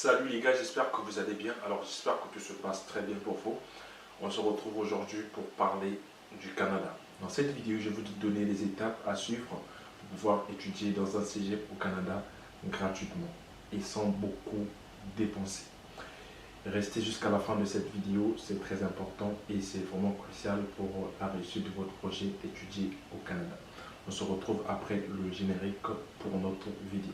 Salut les gars, j'espère que vous allez bien. Alors j'espère que tout se passe très bien pour vous. On se retrouve aujourd'hui pour parler du Canada. Dans cette vidéo, je vais vous donner les étapes à suivre pour pouvoir étudier dans un cégep au Canada gratuitement et sans beaucoup dépenser. Restez jusqu'à la fin de cette vidéo, c'est très important et c'est vraiment crucial pour la réussite de votre projet d'étudier au Canada. On se retrouve après le générique pour notre vidéo.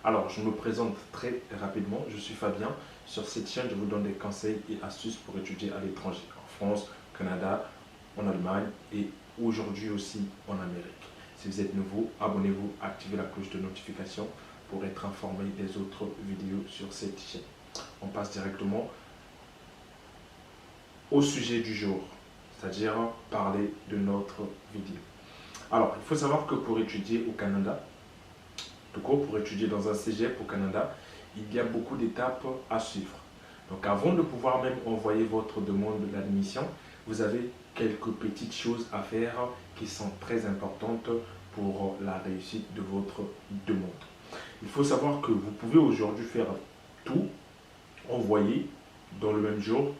Alors, je me présente très rapidement. Je suis Fabien. Sur cette chaîne, je vous donne des conseils et astuces pour étudier à l'étranger, en France, au Canada, en Allemagne et aujourd'hui aussi en Amérique. Si vous êtes nouveau, abonnez-vous, activez la cloche de notification pour être informé des autres vidéos sur cette chaîne. On passe directement au sujet du jour, c'est-à-dire parler de notre vidéo. Alors, il faut savoir que pour étudier au Canada, tout court, pour étudier dans un cégep au Canada, il y a beaucoup d'étapes à suivre. Donc avant de pouvoir même envoyer votre demande d'admission, vous avez quelques petites choses à faire qui sont très importantes pour la réussite de votre demande. Il faut savoir que vous pouvez aujourd'hui faire tout, envoyer dans le même jour,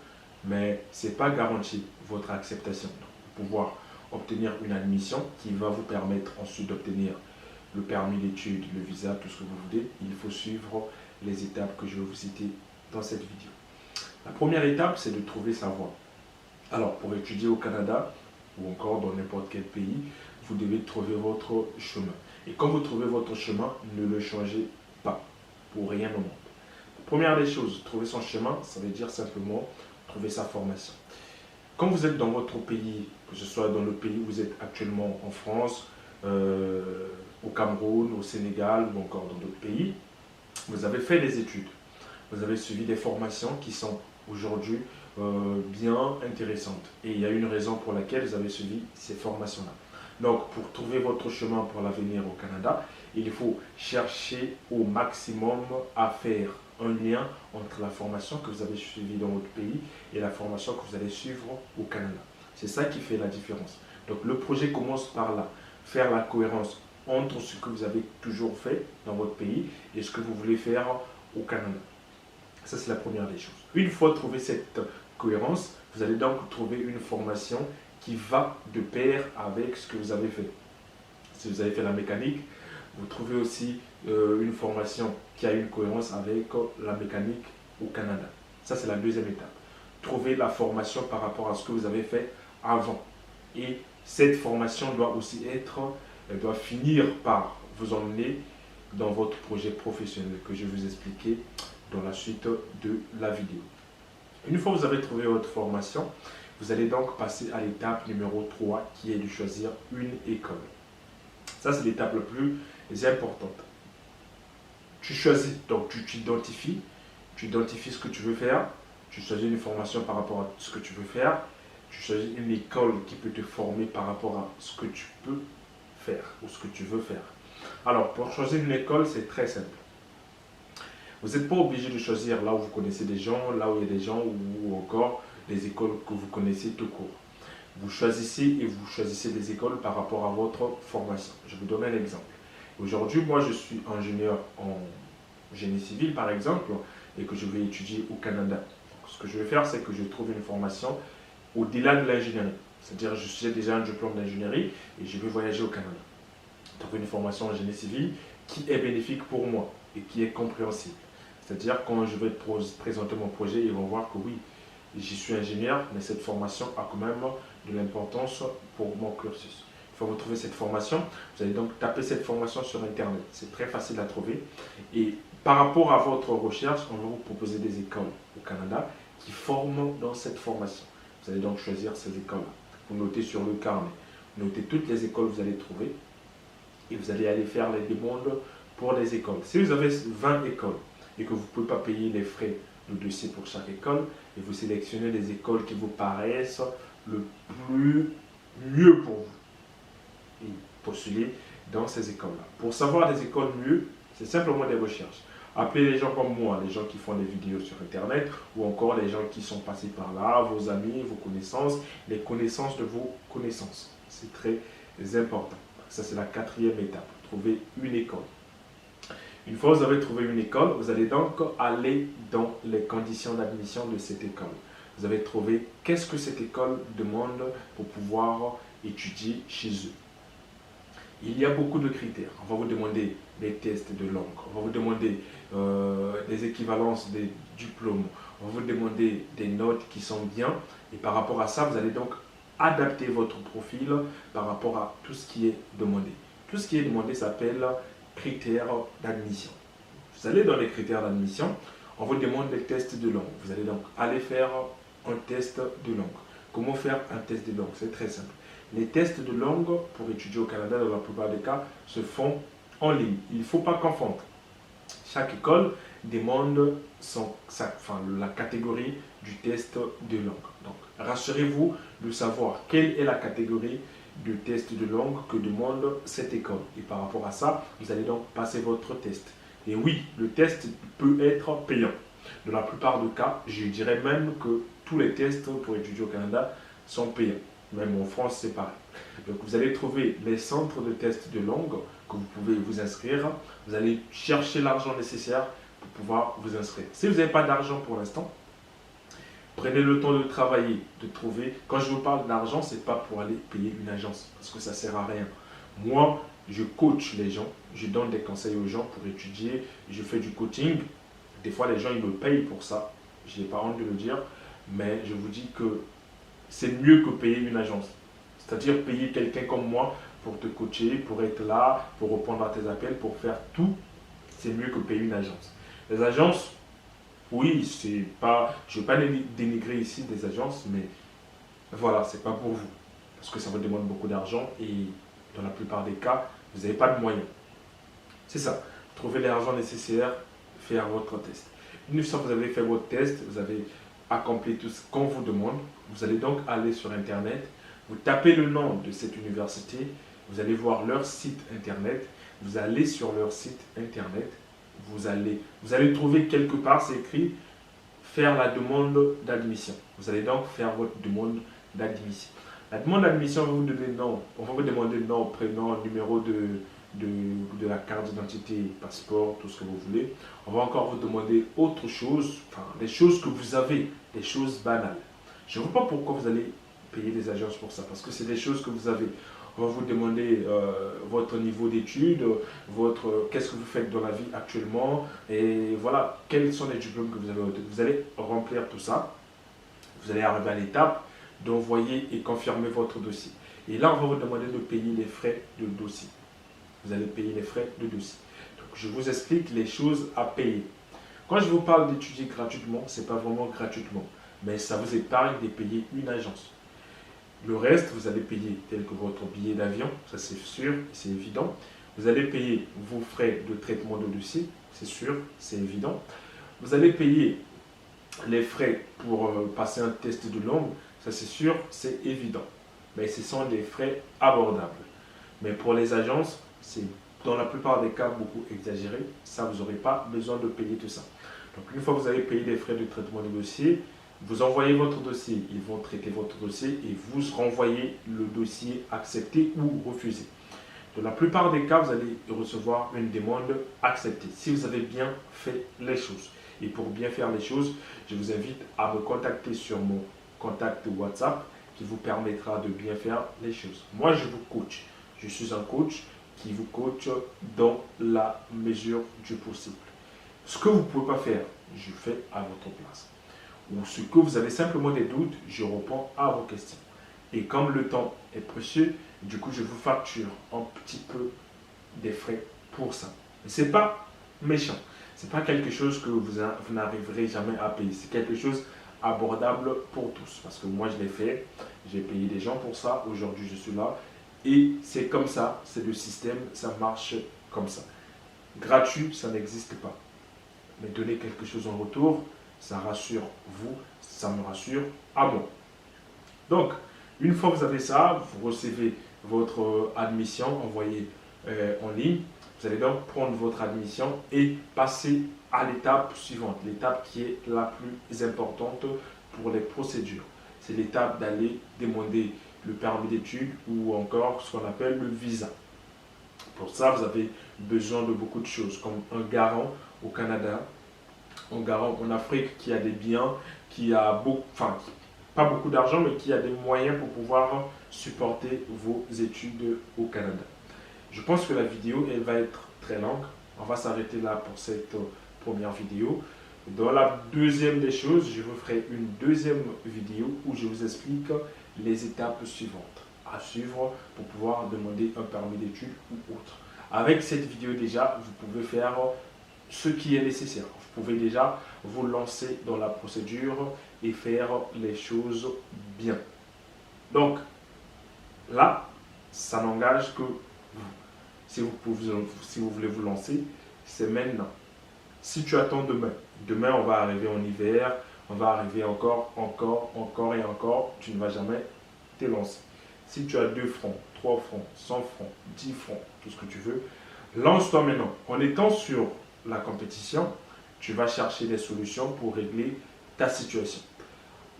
mais ce n'est pas garanti votre acceptation. Donc, pour pouvoir obtenir une admission qui va vous permettre ensuite d'obtenir le permis d'études, le visa, tout ce que vous voulez, il faut suivre les étapes que je vais vous citer dans cette vidéo. La première étape, c'est de trouver sa voie. Alors, pour étudier au Canada ou encore dans n'importe quel pays, vous devez trouver votre chemin. Et quand vous trouvez votre chemin, ne le changez pas, pour rien au monde. Première des choses, trouver son chemin, ça veut dire simplement trouver sa formation. Quand vous êtes dans votre pays, que ce soit dans le pays où vous êtes actuellement en France, au Cameroun, au Sénégal ou encore dans d'autres pays, vous avez fait des études, vous avez suivi des formations qui sont aujourd'hui bien intéressantes. Et il y a une raison pour laquelle vous avez suivi ces formations-là. Donc, pour trouver votre chemin pour l'avenir au Canada, il faut chercher au maximum à faire un lien entre la formation que vous avez suivie dans votre pays et la formation que vous allez suivre au Canada. C'est ça qui fait la différence. Donc, le projet commence par là. Faire la cohérence entre ce que vous avez toujours fait dans votre pays et ce que vous voulez faire au Canada. Ça, c'est la première des choses. Une fois trouvé cette cohérence, vous allez donc trouver une formation qui va de pair avec ce que vous avez fait. Si vous avez fait la mécanique, vous trouvez aussi une formation qui a une cohérence avec la mécanique au Canada. Ça, c'est la deuxième étape. Trouver la formation par rapport à ce que vous avez fait avant. Et cette formation doit aussi elle doit finir par vous emmener dans votre projet professionnel que je vais vous expliquer dans la suite de la vidéo. Une fois que vous avez trouvé votre formation, vous allez donc passer à l'étape numéro 3 qui est de choisir une école. Ça, c'est l'étape la plus importante. Tu choisis, donc tu identifies ce que tu veux faire, tu choisis une formation par rapport à ce que tu veux faire, tu choisis une école qui peut te former par rapport à ce que tu peux faire ou ce que tu veux faire. Alors, pour choisir une école, c'est très simple. Vous n'êtes pas obligé de choisir là où vous connaissez des gens, là où il y a des gens ou encore des écoles que vous connaissez tout court. Vous choisissez et vous choisissez des écoles par rapport à votre formation. Je vous donne un exemple. Aujourd'hui, moi, je suis ingénieur en génie civil, par exemple, et que je vais étudier au Canada. Donc, ce que je vais faire, c'est que je trouve une formation au-delà de l'ingénierie. C'est-à-dire que j'ai déjà un diplôme d'ingénierie et je vais voyager au Canada. Trouver une formation en génie civil qui est bénéfique pour moi et qui est compréhensible. C'est-à-dire quand je vais présenter mon projet, ils vont voir que oui, j'y suis ingénieur, mais cette formation a quand même de l'importance pour mon cursus. Il faut retrouver cette formation. Vous allez donc taper cette formation sur Internet. C'est très facile à trouver. Et par rapport à votre recherche, on va vous proposer des écoles au Canada qui forment dans cette formation. Vous allez donc choisir ces écoles-là. Vous notez sur le carnet. Vous notez toutes les écoles que vous allez trouver. Et vous allez aller faire les demandes pour les écoles. Si vous avez 20 écoles et que vous ne pouvez pas payer les frais de dossier pour chaque école, et vous sélectionnez les écoles qui vous paraissent le mieux pour vous. Et postulez dans ces écoles-là. Pour savoir des écoles mieux, c'est simplement des recherches. Appelez les gens comme moi, les gens qui font des vidéos sur Internet, ou encore les gens qui sont passés par là, vos amis, vos connaissances, les connaissances de vos connaissances. C'est très important. Ça, c'est la quatrième étape. Trouver une école. Une fois que vous avez trouvé une école, vous allez donc aller dans les conditions d'admission de cette école. Vous avez trouvé qu'est-ce que cette école demande pour pouvoir étudier chez eux. Il y a beaucoup de critères. On va vous demander des tests de langue, on va vous demander des équivalences des diplômes, on va vous demander des notes qui sont bien. Et par rapport à ça, vous allez donc adapter votre profil par rapport à tout ce qui est demandé. Tout ce qui est demandé s'appelle critères d'admission. Vous allez dans les critères d'admission, on vous demande des tests de langue. Vous allez donc aller faire un test de langue. Comment faire un test de langue? C'est très simple. Les tests de langue pour étudier au Canada, dans la plupart des cas, se font en ligne. Il ne faut pas confondre. Chaque école demande la catégorie du test de langue. Donc, rassurez-vous de savoir quelle est la catégorie de test de langue que demande cette école. Et par rapport à ça, vous allez donc passer votre test. Et oui, le test peut être payant. Dans la plupart des cas, je dirais même que tous les tests pour étudier au Canada sont payants. Même en France, c'est pareil. Donc, vous allez trouver les centres de tests de langue que vous pouvez vous inscrire. Vous allez chercher l'argent nécessaire pour pouvoir vous inscrire. Si vous n'avez pas d'argent pour l'instant, prenez le temps de travailler, de trouver. Quand je vous parle d'argent, ce n'est pas pour aller payer une agence, parce que ça ne sert à rien. Moi, je coach les gens, je donne des conseils aux gens pour étudier, je fais du coaching. Des fois, les gens, ils me payent pour ça. Je n'ai pas honte de le dire, mais je vous dis que c'est mieux que payer une agence. C'est-à-dire payer quelqu'un comme moi pour te coacher, pour être là, pour répondre à tes appels, pour faire tout. C'est mieux que payer une agence. Les agences, oui, c'est pas, je ne veux pas dénigrer ici des agences, mais voilà, c'est pas pour vous. Parce que ça vous demande beaucoup d'argent et dans la plupart des cas, vous n'avez pas de moyens. C'est ça. Trouvez l'argent nécessaire, faire votre test. Une fois que vous avez fait votre test, vous avez accompli tout ce qu'on vous demande, vous allez donc aller sur Internet, vous tapez le nom de cette université, vous allez voir leur site Internet, vous allez sur leur site Internet, vous allez trouver quelque part, c'est écrit faire la demande d'admission. Vous allez donc faire votre demande d'admission. La demande d'admission, on va vous donner nom, on va vous demander nom, prénom, numéro de la carte d'identité, passeport, tout ce que vous voulez. On va encore vous demander autre chose, enfin des choses que vous avez, des choses banales. Je ne vois pas pourquoi vous allez payer des agences pour ça, parce que c'est des choses que vous avez. On va vous demander votre niveau d'études, qu'est-ce que vous faites dans la vie actuellement, et voilà, quels sont les diplômes que vous avez. Vous allez remplir tout ça. Vous allez arriver à l'étape d'envoyer et confirmer votre dossier. Et là, on va vous demander de payer les frais de dossier. Vous allez payer les frais de dossier. Donc, je vous explique les choses à payer. Quand je vous parle d'étudier gratuitement, ce n'est pas vraiment gratuitement, mais ça vous épargne de payer une agence. Le reste, vous allez payer tel que votre billet d'avion, ça c'est sûr, c'est évident. Vous allez payer vos frais de traitement de dossier, c'est sûr, c'est évident. Vous allez payer les frais pour passer un test de langue, ça c'est sûr, c'est évident. Mais ce sont des frais abordables. Mais pour les agences, c'est dans la plupart des cas beaucoup exagéré. Ça, vous n'aurez pas besoin de payer tout ça. Donc une fois que vous avez payé les frais de traitement de dossier, vous envoyez votre dossier, ils vont traiter votre dossier et vous renvoyez le dossier accepté ou refusé. Dans la plupart des cas, vous allez recevoir une demande acceptée si vous avez bien fait les choses. Et pour bien faire les choses, je vous invite à me contacter sur mon contact WhatsApp qui vous permettra de bien faire les choses. Moi, je vous coach. Je suis un coach qui vous coach dans la mesure du possible. Ce que vous ne pouvez pas faire, je fais à votre place. Ou ce que vous avez simplement des doutes, je réponds à vos questions. Et comme le temps est précieux, du coup, je vous facture un petit peu des frais pour ça. Ce n'est pas méchant. Ce n'est pas quelque chose que vous n'arriverez jamais à payer. C'est quelque chose abordable pour tous. Parce que moi, je l'ai fait. J'ai payé des gens pour ça. Aujourd'hui, je suis là. Et c'est comme ça. C'est le système. Ça marche comme ça. Gratuit, ça n'existe pas. Mais donner quelque chose en retour, ça rassure vous, ça me rassure à moi. Donc, une fois que vous avez ça, vous recevez votre admission, envoyez en ligne. Vous allez donc prendre votre admission et passer à l'étape suivante, l'étape qui est la plus importante pour les procédures. C'est l'étape d'aller demander le permis d'études ou encore ce qu'on appelle le visa. Pour ça, vous avez besoin de beaucoup de choses, comme un garant au Canada, un garant en Afrique qui a des biens, qui a beaucoup, enfin, pas beaucoup d'argent, mais qui a des moyens pour pouvoir supporter vos études au Canada. Je pense que la vidéo, elle va être très longue. On va s'arrêter là pour cette première vidéo. Dans la deuxième des choses, je vous ferai une deuxième vidéo où je vous explique les étapes suivantes à suivre pour pouvoir demander un permis d'études ou autre. Avec cette vidéo déjà, vous pouvez faire ce qui est nécessaire. Vous pouvez déjà vous lancer dans la procédure et faire les choses bien. Donc, là, ça n'engage que vous. Si vous voulez vous lancer, c'est maintenant. Si tu attends demain on va arriver en hiver, on va arriver encore et encore, tu ne vas jamais te lancer. Si tu as 2 francs, 3 francs, 100 francs, 10 francs, tout ce que tu veux, lance-toi maintenant. En étant sur la compétition, tu vas chercher des solutions pour régler ta situation.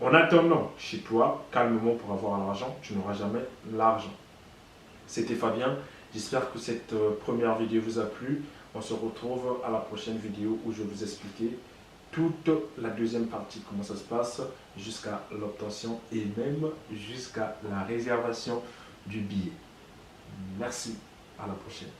En attendant chez toi, calmement pour avoir l'argent, tu n'auras jamais l'argent. C'était Fabien. J'espère que cette première vidéo vous a plu. On se retrouve à la prochaine vidéo où je vais vous expliquer toute la deuxième partie, comment ça se passe jusqu'à l'obtention et même jusqu'à la réservation du billet. Merci, à la prochaine.